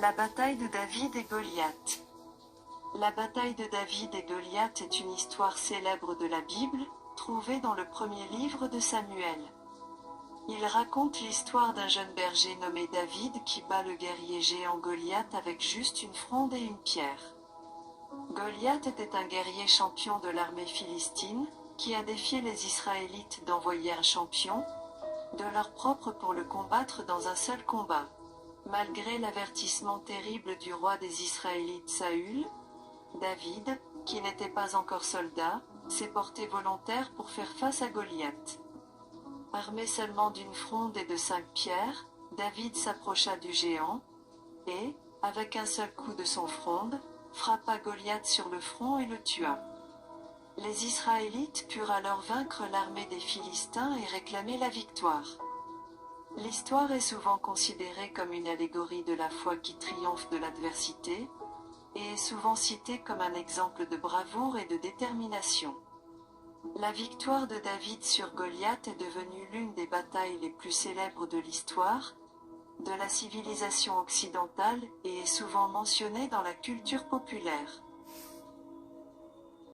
La bataille de David et Goliath. La bataille de David et Goliath est une histoire célèbre de la Bible, trouvée dans le premier livre de Samuel. Il raconte l'histoire d'un jeune berger nommé David qui bat le guerrier géant Goliath avec juste une fronde et une pierre. Goliath était un guerrier champion de l'armée philistine, qui a défié les Israélites d'envoyer un champion, de leur propre pour le combattre dans un seul combat. Malgré l'avertissement terrible du roi des Israélites Saül, David, qui n'était pas encore soldat, s'est porté volontaire pour faire face à Goliath. Armé seulement d'une fronde et de 5 pierres, David s'approcha du géant, et, avec un seul coup de son fronde, frappa Goliath sur le front et le tua. Les Israélites purent alors vaincre l'armée des Philistins et réclamer la victoire. L'histoire est souvent considérée comme une allégorie de la foi qui triomphe de l'adversité, et est souvent citée comme un exemple de bravoure et de détermination. La victoire de David sur Goliath est devenue l'une des batailles les plus célèbres de l'histoire, de la civilisation occidentale, et est souvent mentionnée dans la culture populaire.